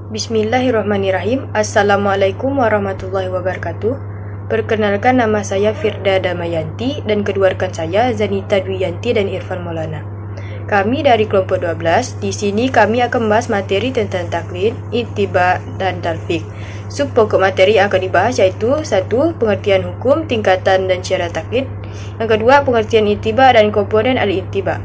Bismillahirrahmanirrahim. Assalamualaikum warahmatullahi wabarakatuh. Perkenalkan, nama saya Firda Damayanti dan kedua rekan saya Zanita Dwiyanti dan Irfan Maulana. Kami dari kelompok 12. Di sini kami akan membahas materi tentang taklid, ittiba dan talfiq. Sub pokok materi yang akan dibahas yaitu 1. Pengertian hukum, tingkatan dan syarat taklid. Yang kedua, pengertian ittiba dan komponen al-ittiba.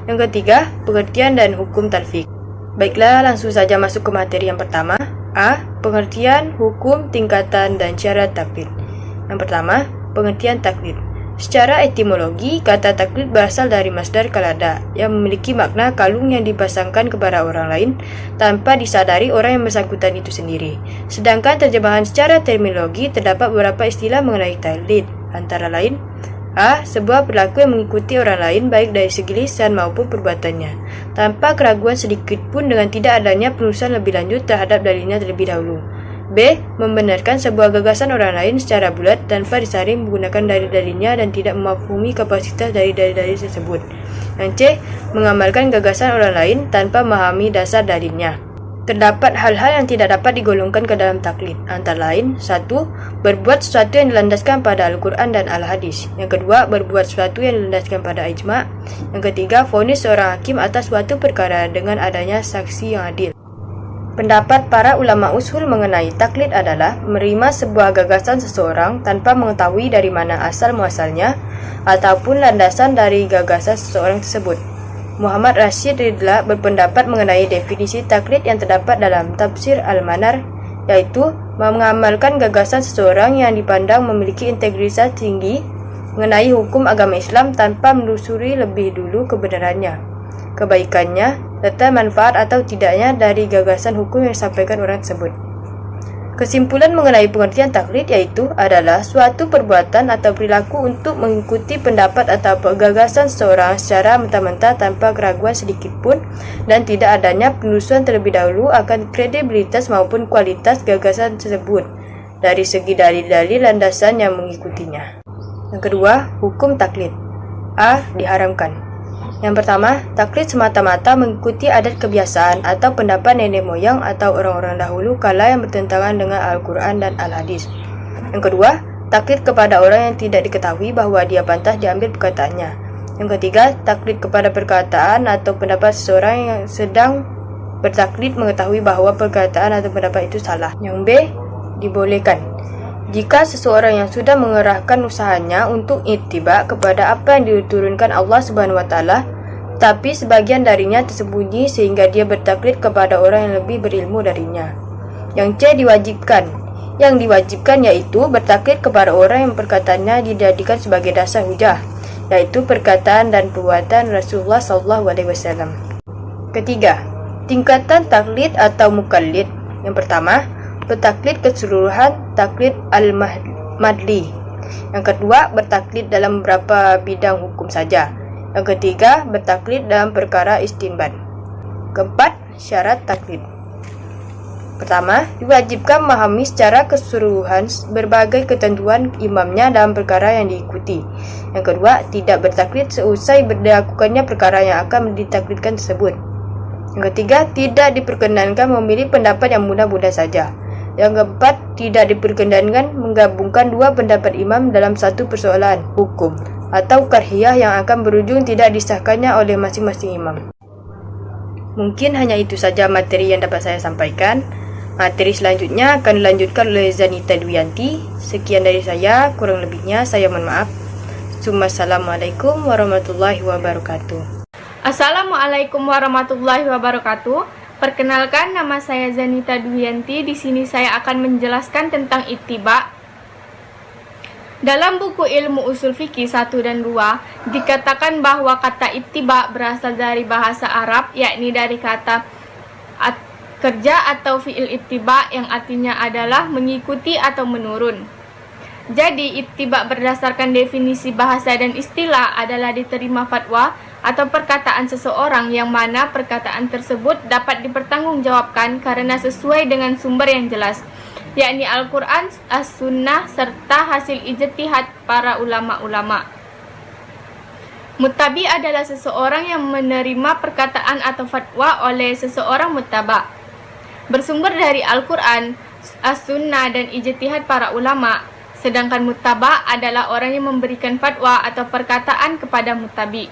Yang ketiga, pengertian dan hukum talfiq. Baiklah, langsung saja masuk ke materi yang pertama. A. Pengertian, hukum, tingkatan, dan syarat taklid. Yang pertama, pengertian taklid. Secara etimologi, kata taklid berasal dari masdar kalada yang memiliki makna kalung yang dipasangkan kepada orang lain tanpa disadari orang yang bersangkutan itu sendiri. Sedangkan terjemahan secara terminologi terdapat beberapa istilah mengenai taklid, antara lain: A. Sebuah perilaku yang mengikuti orang lain baik dari segi lisan maupun perbuatannya, tanpa keraguan sedikit pun dengan tidak adanya penelusuran lebih lanjut terhadap dalilnya terlebih dahulu. B. Membenarkan sebuah gagasan orang lain secara bulat tanpa disaring menggunakan dalil-dalilnya dan tidak memahami kapasitas dari dalil-dalil tersebut. Yang C. Mengamalkan gagasan orang lain tanpa memahami dasar dalilnya. Terdapat hal-hal yang tidak dapat digolongkan ke dalam taklid, antara lain: 1. Berbuat sesuatu yang dilandaskan pada Al-Quran dan Al-Hadis. Yang kedua, berbuat sesuatu yang dilandaskan pada ijma'. Yang ketiga, vonis seorang hakim atas suatu perkara dengan adanya saksi yang adil. Pendapat para ulama usul mengenai taklid adalah menerima sebuah gagasan seseorang tanpa mengetahui dari mana asal muasalnya ataupun landasan dari gagasan seseorang tersebut. Muhammad Rashid Ridla berpendapat mengenai definisi taklid yang terdapat dalam tafsir Al-Manar, yaitu mengamalkan gagasan seseorang yang dipandang memiliki integritas tinggi mengenai hukum agama Islam tanpa menelusuri lebih dulu kebenarannya, kebaikannya, serta manfaat atau tidaknya dari gagasan hukum yang disampaikan orang tersebut. Kesimpulan mengenai pengertian taklid yaitu adalah suatu perbuatan atau perilaku untuk mengikuti pendapat atau gagasan seseorang secara mentah-mentah tanpa keraguan sedikit pun dan tidak adanya penelusuran terlebih dahulu akan kredibilitas maupun kualitas gagasan tersebut dari segi dalil-dalil landasan yang mengikutinya. Yang kedua, hukum taklid. A. Diharamkan. Yang pertama, taklid semata-mata mengikuti adat kebiasaan atau pendapat nenek moyang atau orang-orang dahulu kala yang bertentangan dengan Al-Quran dan Al-Hadis. Yang kedua, taklid kepada orang yang tidak diketahui bahwa dia pantas diambil perkataannya. Yang ketiga, taklid kepada perkataan atau pendapat seseorang yang sedang bertaklid mengetahui bahwa perkataan atau pendapat itu salah. Yang B. Dibolehkan. Jika seseorang yang sudah mengerahkan usahanya untuk ittiba kepada apa yang diturunkan Allah Subhanahu wa taala, tapi sebagian darinya tersembunyi sehingga dia bertaklid kepada orang yang lebih berilmu darinya. Yang C. Diwajibkan. Yang diwajibkan yaitu bertaklid kepada orang yang perkataannya dijadikan sebagai dasar hujah, yaitu perkataan dan perbuatan Rasulullah SAW. Ketiga, tingkatan taklid atau mukallid. Yang pertama, bertaklid keseluruhan, taklid al-madli. Yang kedua, bertaklid dalam beberapa bidang hukum saja. Yang ketiga, bertaklid dalam perkara istinbat. Keempat, syarat taklid. Pertama, diwajibkan memahami secara keseluruhan berbagai ketentuan imamnya dalam perkara yang diikuti. Yang kedua, tidak bertaklid seusai dilakukannya perkara yang akan ditaklidkan tersebut. Yang ketiga, tidak diperkenankan memilih pendapat yang mudah-mudah saja. Yang keempat, tidak diperkenankan menggabungkan dua pendapat imam dalam satu persoalan hukum atau karhiyah yang akan berujung tidak disahkannya oleh masing-masing imam. Mungkin hanya itu saja materi yang dapat saya sampaikan. Materi selanjutnya akan dilanjutkan oleh Zanita Dwiyanti. Sekian dari saya, kurang lebihnya saya mohon maaf. Assalamualaikum warahmatullahi wabarakatuh. Assalamualaikum warahmatullahi wabarakatuh. Perkenalkan, nama saya Zanita Dwiyanti. Di sini saya akan menjelaskan tentang ittiba. Dalam buku ilmu usul fikih 1 dan 2 dikatakan bahwa kata ittiba berasal dari bahasa Arab, yakni dari kata kerja atau fi'il ittiba yang artinya adalah mengikuti atau menurun. Jadi ittiba berdasarkan definisi bahasa dan istilah adalah diterima fatwa atau perkataan seseorang yang mana perkataan tersebut dapat dipertanggungjawabkan karena sesuai dengan sumber yang jelas, yakni Al-Quran, As-Sunnah, serta hasil ijtihad para ulama-ulama. Muttabi adalah seseorang yang menerima perkataan atau fatwa oleh seseorang muttaba. bersumber dari Al-Quran, As-Sunnah, dan ijtihad para ulama. Sedangkan muttaba adalah orang yang memberikan fatwa atau perkataan kepada muttabi.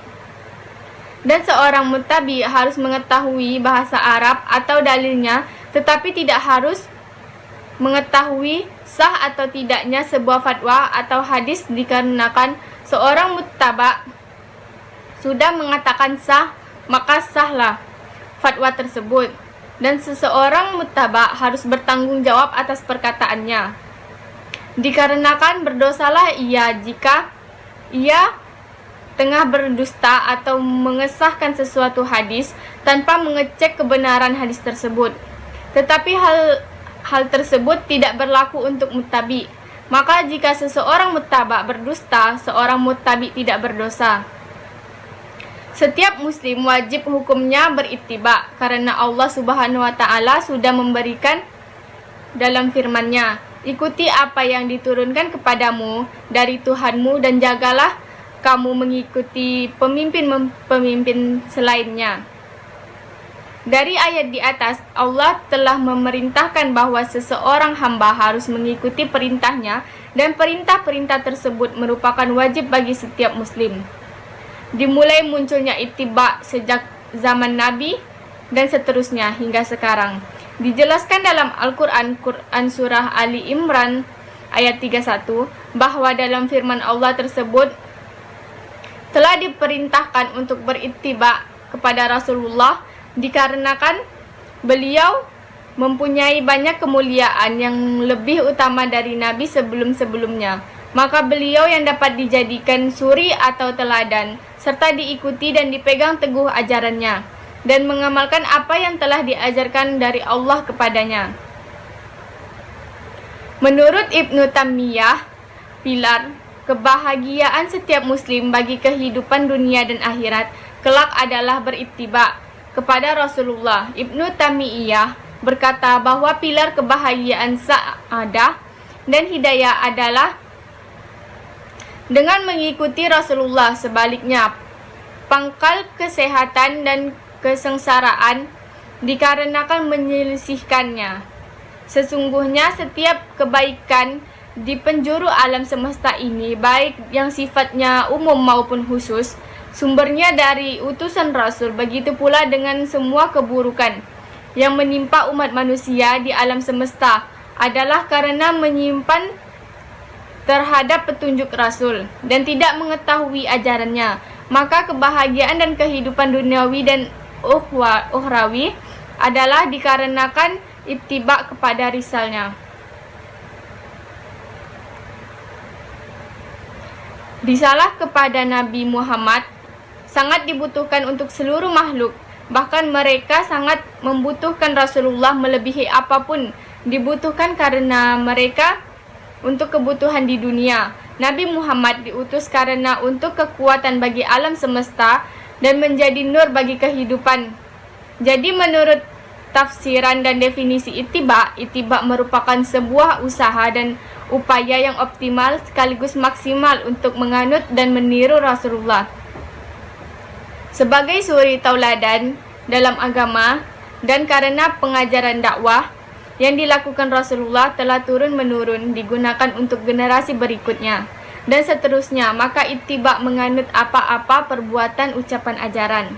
Dan seorang muttabi harus mengetahui bahasa Arab atau dalilnya, tetapi tidak harus mengetahui sah atau tidaknya sebuah fatwa atau hadis, dikarenakan seorang muttaba sudah mengatakan sah, maka sahlah fatwa tersebut. Dan seseorang muttaba harus bertanggung jawab atas perkataannya. Dikarenakan berdosalah ia jika ia tengah berdusta atau mengesahkan sesuatu hadis tanpa mengecek kebenaran hadis tersebut. Tetapi hal tersebut tidak berlaku untuk muttabi. Maka jika seseorang muttaba berdusta, seorang muttabi tidak berdosa. Setiap muslim wajib hukumnya berittiba, karena Allah Subhanahu wa taala sudah memberikan dalam firman-Nya, ikuti apa yang diturunkan kepadamu dari Tuhanmu dan jagalah kamu mengikuti pemimpin selainnya. Dari ayat di atas, Allah telah memerintahkan bahwa seseorang hamba harus mengikuti perintahnya, dan perintah-perintah tersebut merupakan wajib bagi setiap muslim. Dimulai munculnya ittiba sejak zaman Nabi dan seterusnya hingga sekarang. Dijelaskan dalam Al-Quran, Quran Surah Ali Imran ayat 31, bahwa dalam firman Allah tersebut telah diperintahkan untuk berittiba kepada Rasulullah, dikarenakan beliau mempunyai banyak kemuliaan yang lebih utama dari Nabi sebelum-sebelumnya. Maka beliau yang dapat dijadikan suri atau teladan, serta diikuti dan dipegang teguh ajarannya, dan mengamalkan apa yang telah diajarkan dari Allah kepadanya. Menurut Ibnu Taimiyah, pilar kebahagiaan setiap muslim bagi kehidupan dunia dan akhirat kelak adalah berittiba kepada Rasulullah. Ibnu Taimiyah berkata bahwa pilar kebahagiaan sa'adah dan hidayah adalah dengan mengikuti Rasulullah. Sebaliknya, pangkal kesehatan dan kesengsaraan dikarenakan menyelisihkannya. Sesungguhnya setiap kebaikan di penjuru alam semesta ini, baik yang sifatnya umum maupun khusus, sumbernya dari utusan Rasul. Begitu pula dengan semua keburukan yang menimpa umat manusia di alam semesta adalah karena menyimpan terhadap petunjuk Rasul dan tidak mengetahui ajarannya. Maka kebahagiaan dan kehidupan duniawi dan ukhrawi adalah dikarenakan ittiba kepada risalnya. Risalah kepada Nabi Muhammad sangat dibutuhkan untuk seluruh makhluk. Bahkan mereka sangat membutuhkan Rasulullah melebihi apapun dibutuhkan karena mereka untuk kebutuhan di dunia. Nabi Muhammad diutus karena untuk kekuatan bagi alam semesta dan menjadi nur bagi kehidupan. Jadi menurut tafsiran dan definisi ittiba merupakan sebuah usaha dan upaya yang optimal sekaligus maksimal untuk menganut dan meniru Rasulullah sebagai suri tauladan dalam agama, dan karena pengajaran dakwah yang dilakukan Rasulullah telah turun-menurun digunakan untuk generasi berikutnya dan seterusnya, maka ittiba menganut apa-apa perbuatan, ucapan, ajaran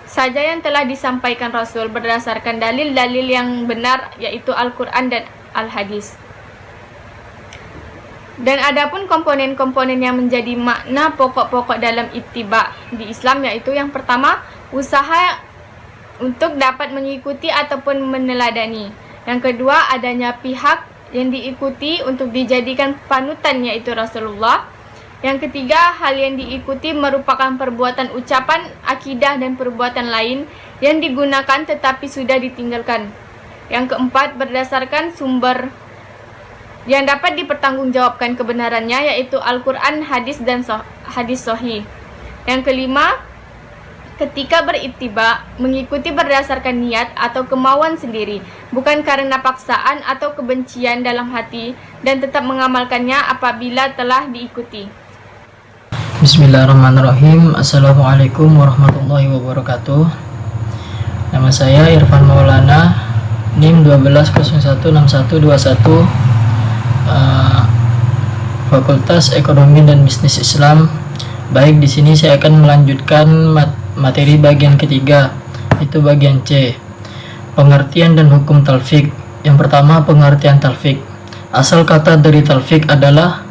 saja yang telah disampaikan Rasul berdasarkan dalil-dalil yang benar, yaitu Al-Quran dan Al-Hadis. Dan adapun komponen-komponen yang menjadi makna pokok-pokok dalam ittiba di Islam, yaitu yang pertama, usaha untuk dapat mengikuti ataupun meneladani. Yang kedua, adanya pihak yang diikuti untuk dijadikan panutan, yaitu Rasulullah. Yang ketiga, hal yang diikuti merupakan perbuatan, ucapan, akidah, dan perbuatan lain yang digunakan tetapi sudah ditinggalkan. Yang keempat, berdasarkan sumber yang dapat dipertanggungjawabkan kebenarannya, yaitu Al-Quran, hadis, dan hadis sahih. Yang kelima, ketika berittiba, mengikuti berdasarkan niat atau kemauan sendiri, bukan karena paksaan atau kebencian dalam hati, dan tetap mengamalkannya apabila telah diikuti. Bismillahirrahmanirrahim. Assalamualaikum warahmatullahi wabarakatuh. Nama saya Irfan Maulana NIM 12016121 Fakultas Ekonomi dan Bisnis Islam. Baik, di sini saya akan melanjutkan materi bagian ketiga, itu bagian C, pengertian dan hukum talfik. Yang pertama, pengertian talfik. Asal kata dari talfik adalah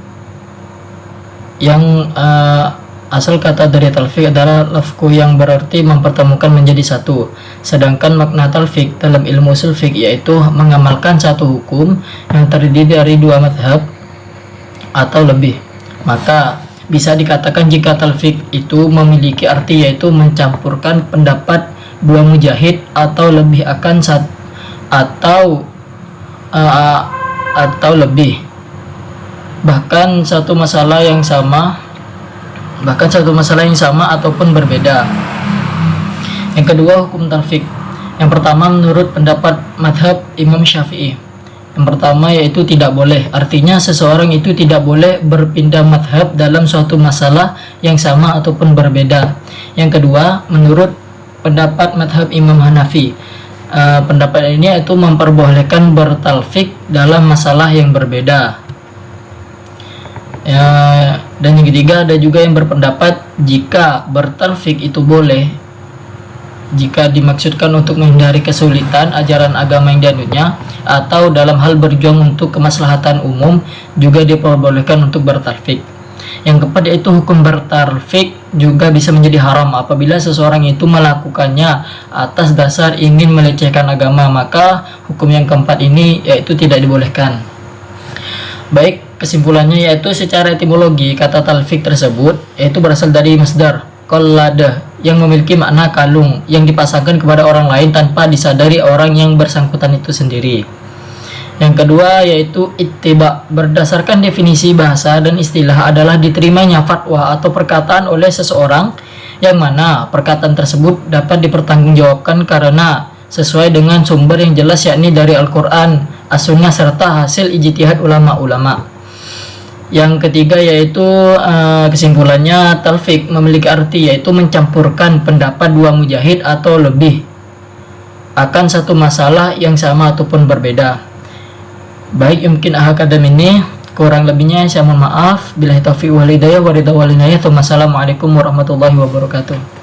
lafku yang berarti mempertemukan menjadi satu. Sedangkan makna talfik dalam ilmu usul fiqh yaitu mengamalkan satu hukum yang terdiri dari dua madhab atau lebih. Maka bisa dikatakan jika talfik itu memiliki arti yaitu mencampurkan pendapat dua mujahid atau lebih akan atau lebih, bahkan satu masalah yang sama ataupun berbeda. Yang kedua, hukum talfik. Yang pertama, menurut pendapat madhab Imam Syafi'i, yang pertama yaitu tidak boleh. Artinya seseorang itu tidak boleh berpindah madhab dalam suatu masalah yang sama ataupun berbeda. Yang kedua, menurut pendapat madhab Imam Hanafi, pendapat ini itu memperbolehkan bertalfik dalam masalah yang berbeda. Dan yang ketiga, ada juga yang berpendapat jika bertalfik itu boleh jika dimaksudkan untuk menghindari kesulitan ajaran agama yang dianutnya atau dalam hal berjuang untuk kemaslahatan umum juga diperbolehkan untuk bertalfik. Yang keempat yaitu hukum bertalfik juga bisa menjadi haram apabila seseorang itu melakukannya atas dasar ingin melecehkan agama, maka hukum yang keempat ini yaitu tidak dibolehkan. Baik, kesimpulannya yaitu secara etimologi kata talfik tersebut yaitu berasal dari masdar qallada yang memiliki makna kalung yang dipasangkan kepada orang lain tanpa disadari orang yang bersangkutan itu sendiri. Yang kedua yaitu ittiba. Berdasarkan definisi bahasa dan istilah adalah diterimanya fatwa atau perkataan oleh seseorang yang mana perkataan tersebut dapat dipertanggungjawabkan karena sesuai dengan sumber yang jelas yakni dari Al-Quran, As-Sunnah serta hasil ijtihad ulama-ulama. Yang ketiga yaitu kesimpulannya talfik memiliki arti yaitu mencampurkan pendapat dua mujahid atau lebih akan satu masalah yang sama ataupun berbeda. Baik, mungkin akademi ini kurang lebihnya saya mohon maaf. Billahi taufiq wal hidayah wa ridha wal inayah. Wassalamualaikum warahmatullahi wabarakatuh.